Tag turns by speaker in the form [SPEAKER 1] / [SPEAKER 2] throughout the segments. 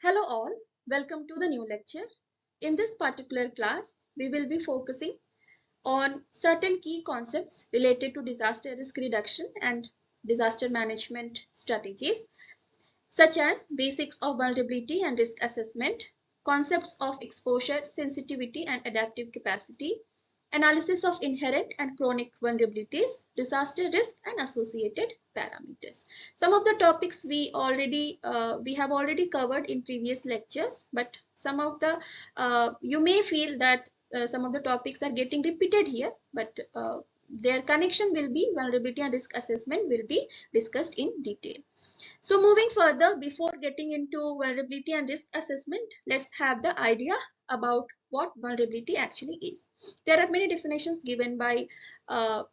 [SPEAKER 1] Hello all, welcome to the new lecture. In this particular class, we will be focusing on certain key concepts related to disaster risk reduction and disaster management strategies, such as basics of vulnerability and risk assessment, concepts of exposure, sensitivity and adaptive capacity, analysis of inherent and chronic vulnerabilities, disaster risk and associated parameters. Some of the topics we have already covered in previous lectures, but some of the you may feel that some of the topics are getting repeated here, but their connection will be vulnerability and risk assessment will be discussed in detail. So moving further, before getting into vulnerability and risk assessment, let's have the idea about what vulnerability actually is. There are many definitions given by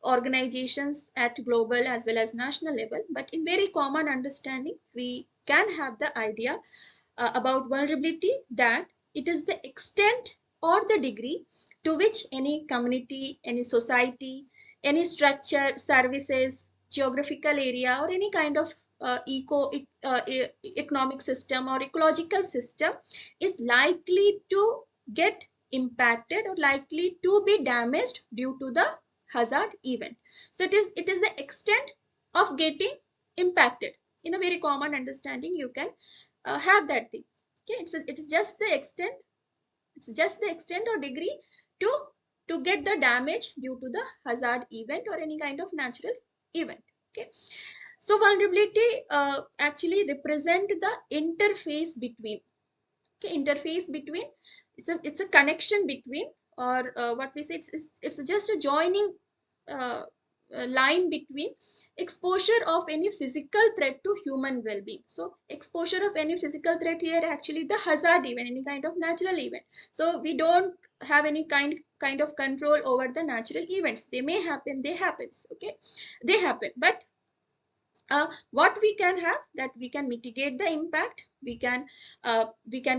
[SPEAKER 1] organizations at global as well as national level, but in very common understanding, we can have the idea about vulnerability that it is the extent or the degree to which any community, any society, any structure, services, geographical area or any kind of economic system or ecological system is likely to get impacted or likely to be damaged due to the hazard event. So it is the extent of getting impacted. In a very common understanding, you can have that thing. Okay, it's just the extent. It's just the extent or degree to get the damage due to the hazard event or any kind of natural event. Okay. So vulnerability actually represent the interface between. Okay, interface between. It's a connection between, or what we say. It's just a joining line between exposure of any physical threat to human well-being. So exposure of any physical threat here actually the hazard event, any kind of natural event. So we don't have any kind of control over the natural events. They may happen, they happens. Okay, they happen, but what we can have that we can mitigate the impact, we can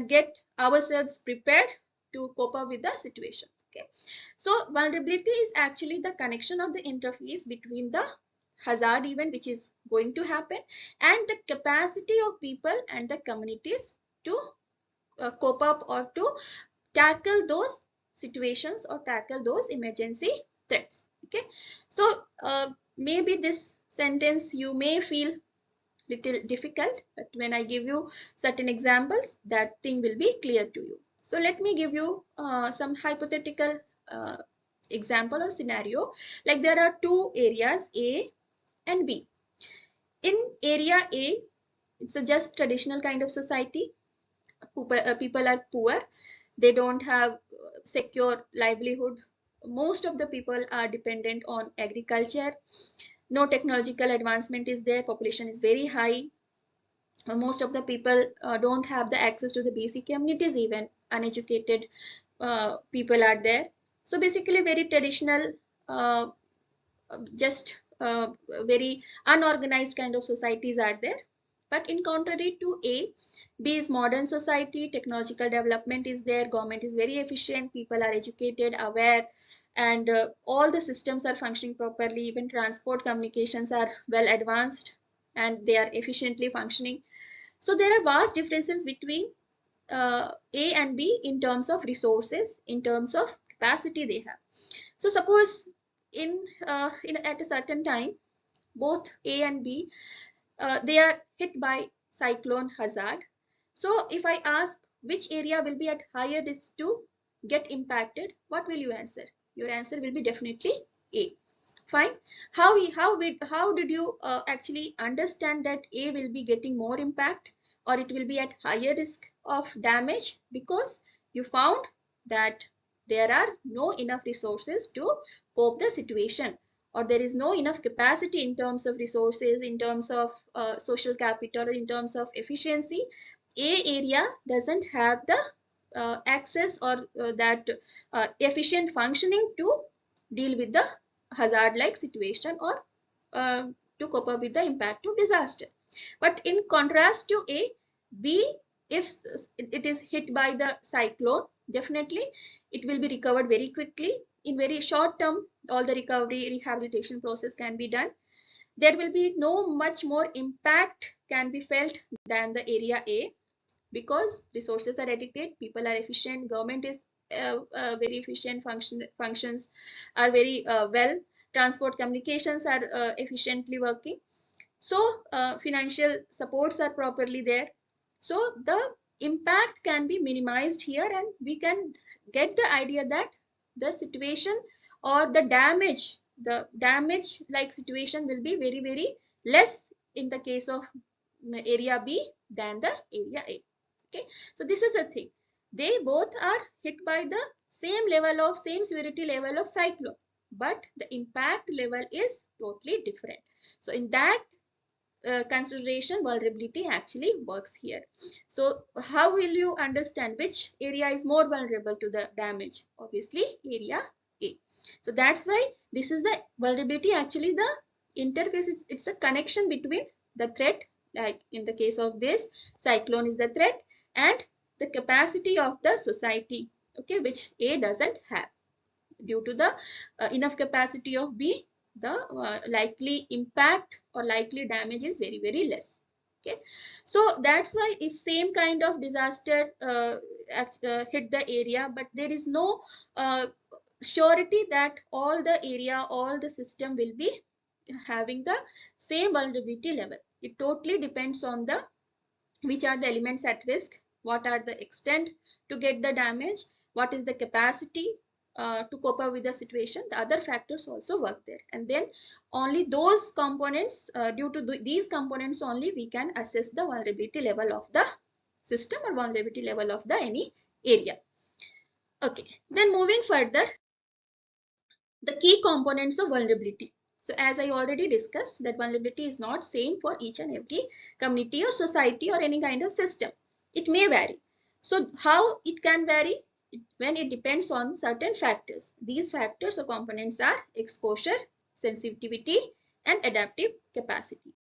[SPEAKER 1] get ourselves prepared to cope up with the situation. Okay, so vulnerability is actually the connection of the interface between the hazard event which is going to happen and the capacity of people and the communities to cope up or to tackle those situations or tackle those emergency threats. Okay, so maybe this sentence you may feel little difficult, but when I give you certain examples, that thing will be clear to you. So let me give you some hypothetical example or scenario. Like there are two areas A and B. In area A, it's a just traditional kind of society. People are poor, they don't have secure livelihood. Most of the people are dependent on agriculture. No technological advancement is there, population is very high. Most of the people don't have the access to the basic amenities, even uneducated people are there. So basically very traditional, uh, just very unorganized kind of societies are there. But in contrary to A, B is modern society, technological development is there, government is very efficient, people are educated, aware, and all the systems are functioning properly. Even transport communications are well advanced and they are efficiently functioning. So there are vast differences between A and B in terms of resources, in terms of capacity they have. So suppose in at a certain time, both A and B they are hit by cyclone hazard. So if I ask which area will be at higher risk to get impacted, what will you answer? Your answer will be definitely A. Fine. How did you actually understand that A will be getting more impact or it will be at higher risk of damage? Because you found that there are no enough resources to cope the situation, or there is no enough capacity in terms of resources, in terms of social capital, or in terms of efficiency. A area doesn't have the access or that efficient functioning to deal with the hazard like situation or to cope up with the impact of disaster. But in contrast to A, B, if it is hit by the cyclone, definitely it will be recovered very quickly. In very short term, all the recovery rehabilitation process can be done. There will be no much more impact can be felt than the area A. because resources are adequate, people are efficient, government is very efficient, functions are very well, transport communications are efficiently working. So financial supports are properly there. So the impact can be minimized here, and we can get the idea that the situation or the damage like situation will be very, very less in the case of area B than the area A. Okay, so this is the thing. They both are hit by the same severity level of cyclone, but the impact level is totally different. So in that consideration, vulnerability actually works here. So how will you understand which area is more vulnerable to the damage? Obviously area A. So that's why this is the vulnerability, actually the interface, it's a connection between the threat, like in the case of this cyclone is the threat, and the capacity of the society, okay, which A doesn't have. Due to the enough capacity of B, the likely impact or likely damage is very, very less. Okay, so that's why if same kind of disaster hit the area, but there is no surety that all the area, all the system will be having the same vulnerability level. It totally depends on the which are the elements at risk, what are the extent to get the damage, what is the capacity to cope up with the situation. The other factors also work there, and then only those components, due to these components only, we can assess the vulnerability level of the system or vulnerability level of the any area. Okay, then moving further, the key components of vulnerability. So as I already discussed, that vulnerability is not same for each and every community or society or any kind of system. It may vary. So how it can vary? When it depends on certain factors. These factors or components are exposure, sensitivity, and adaptive capacity.